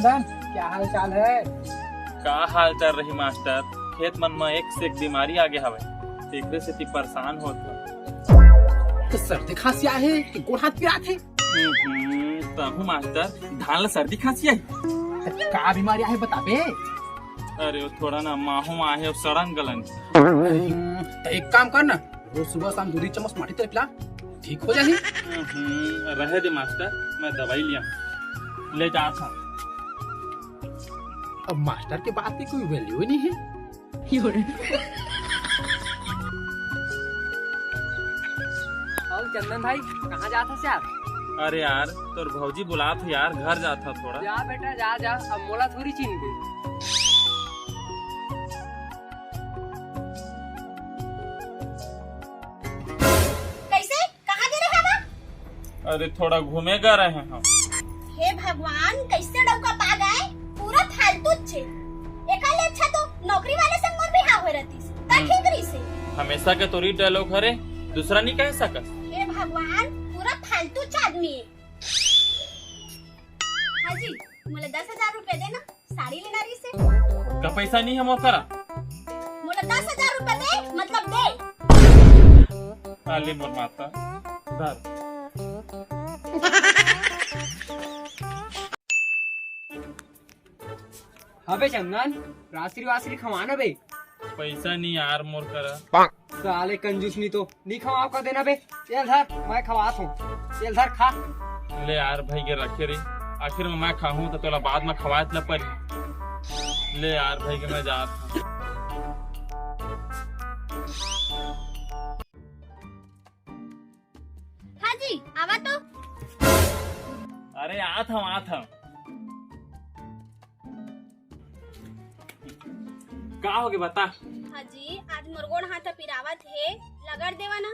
चंदन, क्या हाल चाल है? का हाल चल रही मास्टर। खेत मन में एक से एक बीमारी आगे हवे, एकरे से ती परेशान होत तो सर्दी खांसी आहे कि गोड़ हाथ पिरात है? तहु मास्टर धान ला सर्दी खांसी आई। तो का बीमारी आहे बताबे? अरे वो थोड़ा ना माहू आहे और सड़न गलन। तो एक काम कर ना, रोज सुबह शाम 2 चम्मच माटी तेल पिला, ठीक हो जाही। रहे दे मास्टर, मैं दवाई लिया ले जा था। अब मास्टर के बात की कोई वैल्यू ही नहीं है। और चंदन भाई कहाँ जाता से यार? अरे यार तोर भौजी बुला था यार, घर जाता थोड़ा। जा बेटा जा जा, अब मोला थोड़ी चीन गई। कैसे कहाँ गिरे हवा? अरे थोड़ा घूमेगा रहे हम। हे भगवान, कैसे डौका पा गए? पूरा फालतू छे। एकाले अच्छा तो नौकरी वाले से मोर बिहाव होय रहतीस। ता ठीक रही से। हमेशा के तोरी डायलॉग हरे, दूसरा नहीं कह सकस। हे भगवान, पूरा फालतू आदमी है। हाजी, मोला 10,000 रुपए देना, साड़ी लेना रही से। का पैसा नहीं है मोकरा? मोला 10,000 रुपए दे, मतलब दे। आली मोर माता धर। अबे चंदन, रात्रि वासरी खवाना बे। पैसा नहीं यार मोर करा। साले कंजूस नहीं खवाओ का देना बे। चल धर, मैं खवात हूँ। चल धर खा। ले यार भाई के रखे रे, आखिर में मैं खाऊं तो तोला बाद में खवात न पड़ी। ले यार भाई के मैं जात हूं। हाजी, आवा तो। अरे आत हम। का हो गया बता। हाजी, आज मोर गोड़ हाथ पिरावत है, लगड़ देवा ना।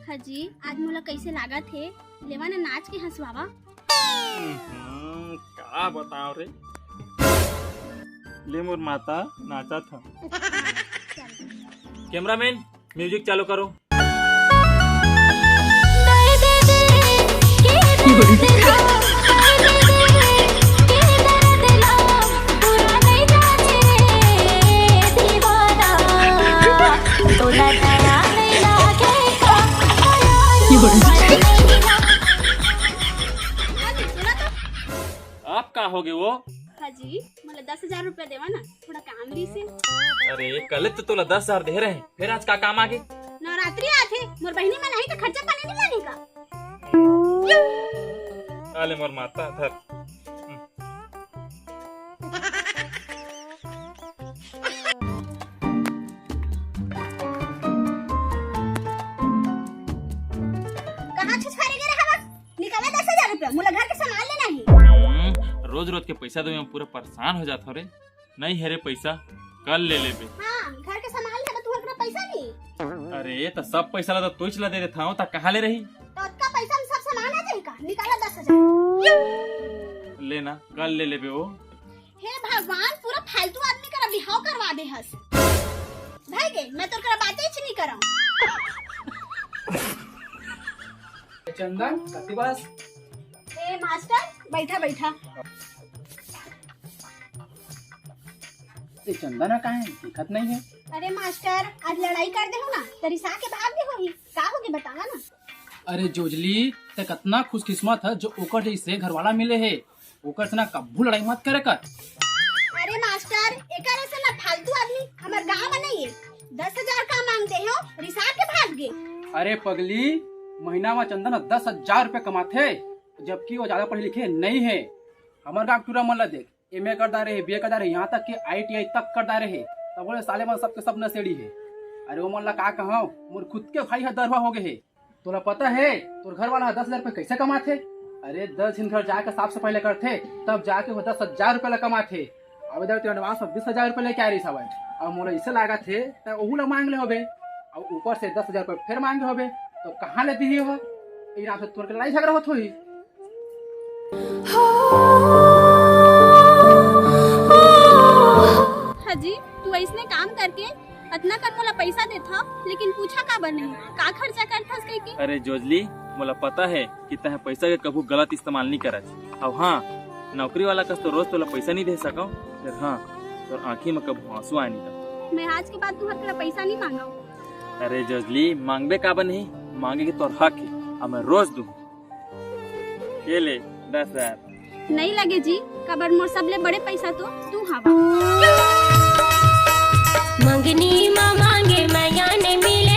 हाजी, आज मोला कैसे लागत है, लेवा ना नाच के हंसवावा। का बताओ रे। ले मोर माता नाचा था। कैमरामैन म्यूजिक चालू करो। आप का हो गए वो? हाजी, मोला 10,000 रुपया देवा ना, थोड़ा काम रही से। अरे कल तो तोला 10,000 दे रहे हैं, फिर आज का काम आगे? नवरात्रि आथे, मोर बहिनी में नहीं तो खर्चा पानी नहीं लाने का। आले मोर माता धर। कहाँ छुछारे गए हवा? निकाला 10,000 रुपया, मोला घर के सामान लेना है। रोज रोज के पैसा दे में पूरा परेशान हो जाता रे। नहीं है रे पैसा, कल ले ले बे। हाँ, घर के सामान ले, तू हकरा पैसा नहीं। अरे तो सब पैसा ला तो तुझ ला दे देता हूँ, ता कहाँ ले रही? तो उसका पैसा में सब सामान आ जाएगा। निकाला 10,000। लेना कल ले ले बे वो। हे भगवान, पूरा फालतू आदमी का बिहाव करवा दे हस। भाई गे, मैं तो करा बातें ही नहीं कराऊं। चंदन, कति बस? हे मास्टर, बैठा बैठा। ये चंदन कहाँ है? दिखत नहीं है। अरे मास्टर, आज लड़ाई कर दे हो ना, तो रिसा के भाग दे होगी। का होगी बतावा ना। अरे जोजली, ते कितना खुशकिस्मत है जो ओकर जैसे घरवाला मिले है। ओकर से ना कब्बू लड़ाई मत करे कर। अरे मास्टर, एकर से ना फालतू आदमी हमार गांव में नहीं है। 10,000 का मांगते हो, रिसा के भाग गए। अरे पगली, महीना में चंदन 10,000 रुपए कमाते, जबकि वो ज्यादा पढ़े लिखे नहीं है। हमारे गाँव पूरा मन ला देख, MA करता रहे, BA करता रहे, यहाँ तक कि ITI तक करता रहे। तब बोले साले मन सबके सब नशेड़ी है। अरे वो मन ला का कहूँ, मोर खुद के भाई है दरवा हो गए है। तोरा पता है तोर घर वाला 10,000 रुपए कैसे कमाते? अरे 10 दिन घर जाके साफ सफाई ले करते, तब जाके वो 10,000 रुपए ले कमाते। अब इधर तो एडवांस 20,000 रुपए लेके आ रही सब। अब मोला इसे लगा थे तो ओहू ला मांग ले होबे, अब ऊपर से 10,000 रुपए फिर मांगे होबे, तो कहाँ लेती ही हो? इनाम से तोर के लड़ाई झगड़ा होत होई। हाजी, तू ऐसने काम करके इतना कर मोला पैसा देथा, लेकिन पूछा का बने लेके अरे जोजली मोला पता है कि तह पैसा के कभू गलत इस्तेमाल नहीं करत। अब हाँ नौकरी वाला कस तो रोज तोला पैसा नहीं दे सको, फिर हाँ तो आँखी में कभू आंसू आए नहीं। मैं आज के बाद तुम्हारे तेरा पैसा नहीं मांगा। अरे जोजली मांगबे काबर नहीं, मांगे के तोर हक है, अब मैं रोज दूँ। ये ले 10,000। नहीं लगे जी, कबर मोर सबले बड़े पैसा तो तू हवा। मंगनी मांगे मैया ने मिले